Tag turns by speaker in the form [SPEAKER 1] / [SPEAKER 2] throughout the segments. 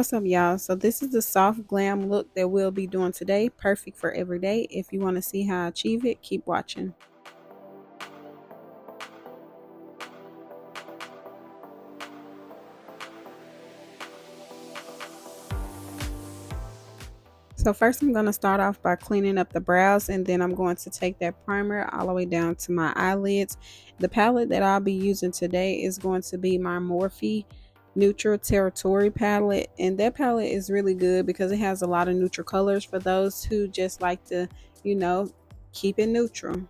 [SPEAKER 1] What's up, y'all? So this is the soft glam look that we'll be doing today. Perfect for every day. If you want to see how I achieve it, keep watching. So first I'm going to start off by cleaning up the brows, and then I'm going to take that primer all the way down to my eyelids. The palette that I'll be using today is going to be my Morphe Neutral Territory palette, and that palette is really good because it has a lot of neutral colors for those who just like to, you know, keep it neutral.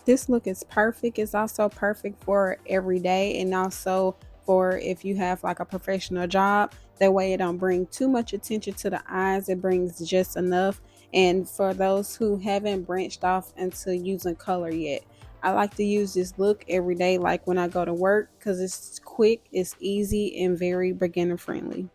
[SPEAKER 1] This look is perfect. It's also perfect for every day, and also for if you have like a professional job. That way it don't bring too much attention to the eyes. It brings just enough. And for those who haven't branched off into using color yet, I like to use this look every day, like when I go to work, because it's quick, it's easy, and very beginner friendly.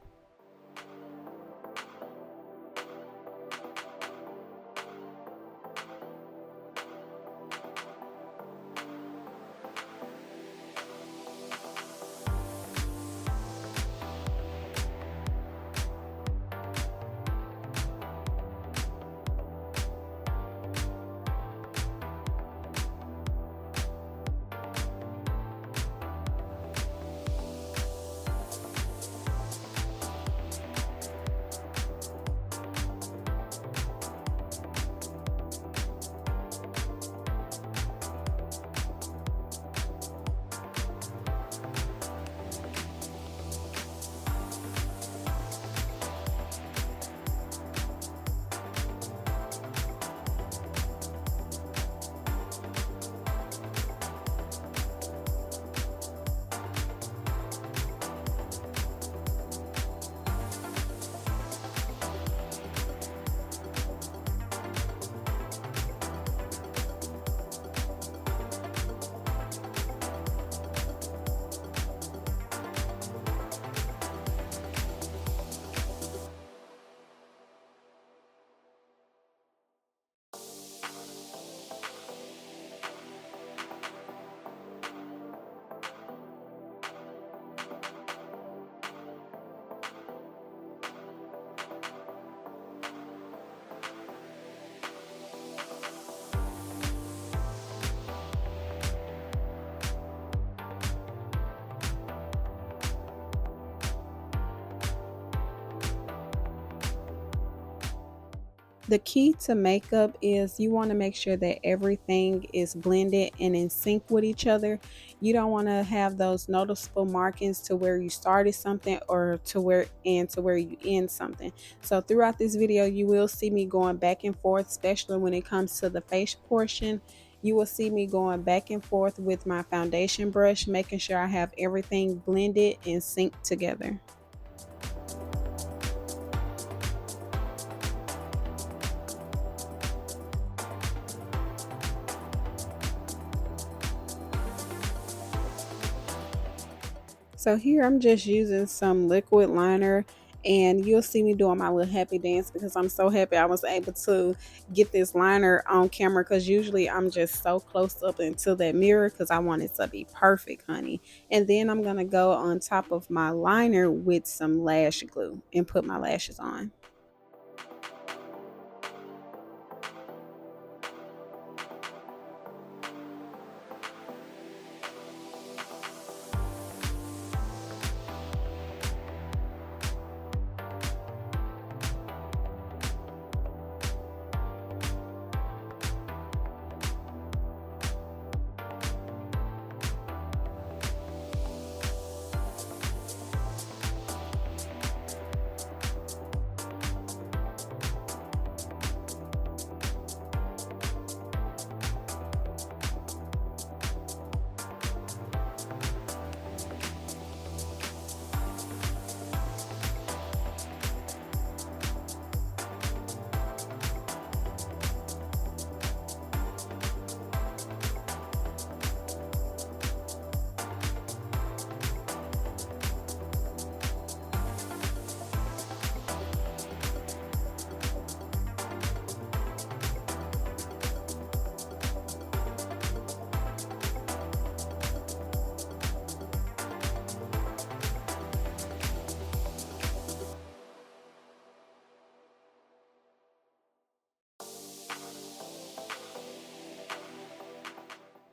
[SPEAKER 1] The key to makeup is you want to make sure that everything is blended and in sync with each other. You don't want to have those noticeable markings to where you started something or to where you end something. So throughout this video, you will see me going back and forth, especially when it comes to the face portion. You will see me going back and forth with my foundation brush, making sure I have everything blended and synced together. So here I'm just using some liquid liner, and you'll see me doing my little happy dance because I'm so happy I was able to get this liner on camera, because usually I'm just so close up into that mirror because I want it to be perfect, honey. And then I'm going to go on top of my liner with some lash glue and put my lashes on.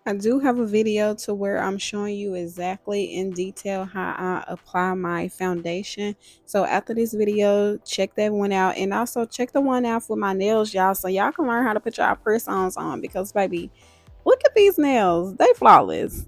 [SPEAKER 1] I do have a video to where I'm showing you exactly in detail how I apply my foundation. So after this video, check that one out, and also check the one out for my nails, y'all, so y'all can learn how to put y'all press-ons on, because baby, look at these nails. They flawless.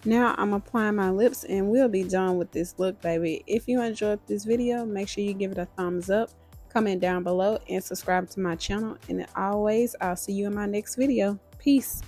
[SPEAKER 1] Now I'm applying my lips and we'll be done with this look, baby. If you enjoyed this video, make sure you give it a thumbs up, comment down below, and subscribe to my channel. And as always, I'll see you in my next video. Peace.